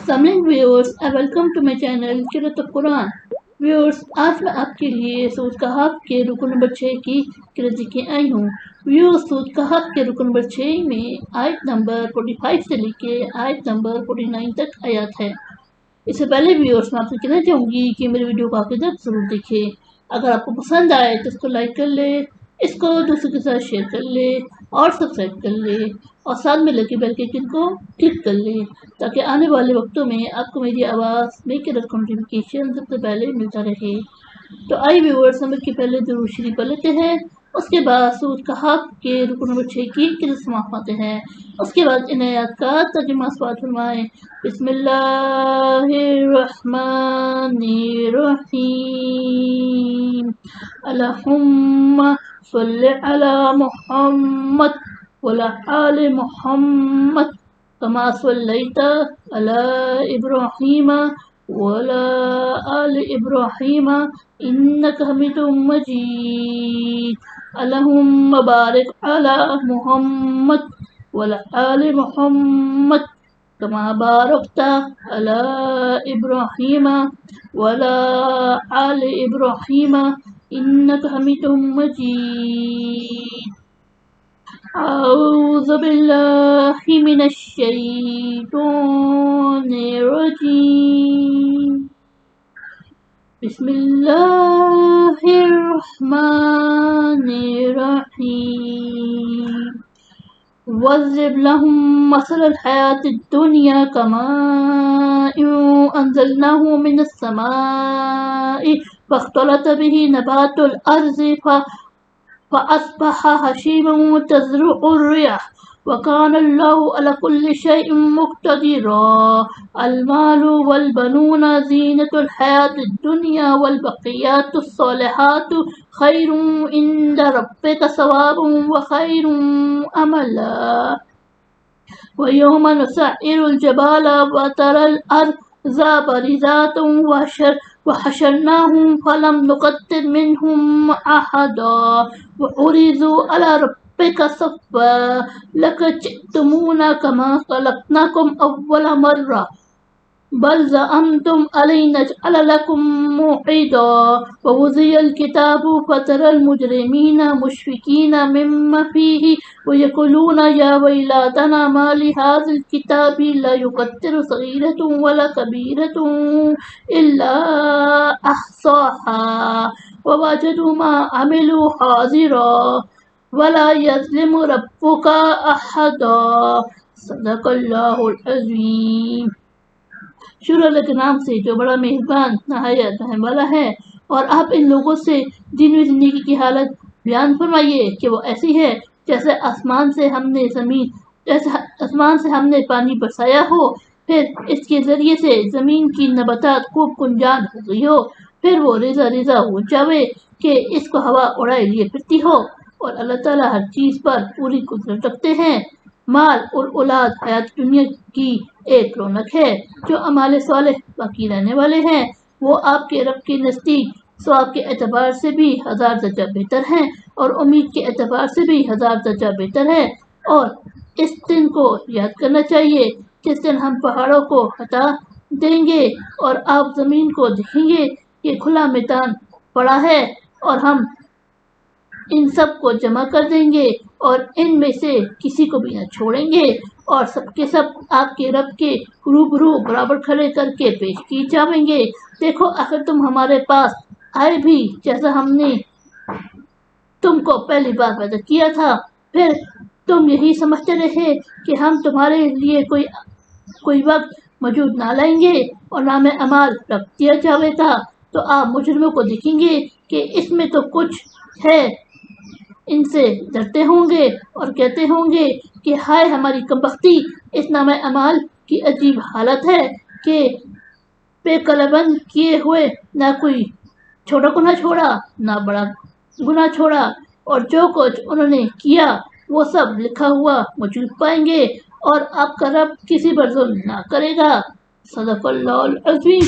Assalamualaikum viewers and welcome to my channel Qiraat Quran. Viewers आज मैं आपके लिए सूरत कहफ के रुकन नंबर 6 की किरत के आई हूँ। व्यूअर्स सूरत कहफ के रुकन नंबर 6 में आयत नंबर 45 से लेके आयत नंबर 49 तक आयत है। इससे पहले व्यूअर्स मैं आपसे कहना चाहूँगी कि मेरी वीडियो को आखिर तक जरूर देखें। अगर आपको पसंद आए तो इसको लाइक कर ले, इसको दूसरों के साथ शेयर कर ले और सब्सक्राइब कर ले और साथ में लगे बेल के आइकन को क्लिक कर ले ताकि आने वाले वक्तों में आपको मेरी आवाज़ मेरी किरत का नोटिफिकेशन सबसे पहले मिलता रहे। तो आइए व्यूअर्स हम इसके पहले दुरूद शरीफ पढ़ लेते हैं, उसके बाद सूरत कहफ के रुकन नंबर 6 की किरत समाप्त होते हैं। उसके बाद इन आयत का तर्जुमा समाअत फरमाएं। बिस्मिल्लाहिर्रहमानिर्रहीम अल्लाहुम्मा सल्लि अला मुहम्मद वला आले मुहम्मद कमा सल्लैता अला इब्राहीम वला आले इब्राहीम इन्नका हमीदुम मजीद। अल्लाहुम्मा बारिक अला मुहम्मद वला आले मुहम्मद कमा बारकता अला इब्राहीम वला आले इब्राहीम इन्नका हमीदुम मजीद। अऊज़ु बिल्लाहि मिनश शैतानिर रजीम। बिस्मिल्लाहिर रहमानिर रहीम। वज़्रिब लहुम मसलल हयातिद दुनिया कमाइन अंज़लनाहु मिनस समाई फ़ख्तलत बिही नबातुल अर्ज़ि फ़अस्बह हशीमन तज़रुउर रियाह वकान अल्लाहु अला कुल्लि शैइन मुक़तदिरा। अल-मालु वल बनूना ज़ीनतुल हयातिद दुनिया वल बक़ियातुस सालिहातु खैरुन इंदा रब्बिका सवाबन व खैरुन अमला। वयौम नुसय्यिरुल जबाला व तरल अर्ज़ बारिज़ातन वहशरनाहुम फलम नुक़त्तिर मिनहुम अहदा वउरिज़ू अला रब्बिका सफ़्फ़ा लक़द जि'तुमूना कमा ख़लक़नाकुम अव्वल मर्रा बल ज़अमतुम अलन नजअल लकुम मौईदा। ववुज़िअल किताबु फ़तरल मुजरिमीना मुश्फ़िकीना मिम्मा फ़ीहि वयक़ूलूना या वैलतना मा लिहाज़िल किताबि ला युग़ादिरु सग़ीरतन वला कबीरतन इल्ला अहसाहा ववजदू मा अमिलू हाज़िरा वला यज़लिमु रब्बुका अहदा। सदक़ल्लाहुल अज़ीम। शुरू अल्लाह के नाम से जो बड़ा मेहरबान नहायत रहम वाला है। और आप इन लोगों से जिनमें ज़िंदगी की हालत बयान फरमाइए कि वो ऐसी है जैसे आसमान से हमने पानी बरसाया हो, फिर इसके ज़रिए से ज़मीन की नबातात खूब कुंजान हो गई हो, फिर वो रेज़ा रेज़ा हो जावे कि इसको हवा उड़ाए लिए फिरती हो। और अल्लाह ताला हर चीज़ पर पूरी कुदरत रखते हैं। माल और औलाद हयात दुनिया की एक रौनक है। जो अमाल सालेह बाकी रहने वाले हैं वो आपके रब के नज़दीक सवाब के एतबार से भी 1000 दर्जा बेहतर हैं और उम्मीद के एतबार से भी 1000 दर्जा बेहतर है। और इस दिन को याद करना चाहिए जिस दिन हम पहाड़ों को हटा देंगे और आप ज़मीन को देखेंगे कि खुला मैदान पड़ा है और हम इन सब को जमा कर देंगे और इनमें से किसी को भी न छोड़ेंगे और सबके सब आपके रब के रूबरू बराबर खड़े करके पेश किए जाएंगे। देखो आखिर तुम हमारे पास आए भी जैसा हमने तुमको पहली बार पैदा किया था, फिर तुम यही समझते रहे कि हम तुम्हारे लिए कोई वक्त मौजूद ना लाएंगे और नाम अमाल रख दिया जाएगा। तो आप मुजरिमों को देखेंगे कि इसमें तो कुछ है, इनसे डरते होंगे और कहते होंगे कि हाय हमारी कमबख्ती, इस नाम अमाल की अजीब हालत है कि बेकलबंद किए हुए ना कोई छोटा गुनाह छोड़ा ना बड़ा गुनाह छोड़ा और जो कुछ उन्होंने किया वो सब लिखा हुआ मौजूद पाएंगे और आपका रब किसी पर जुल्म ना करेगा। सदक़ल्लाहुल अज़ीम।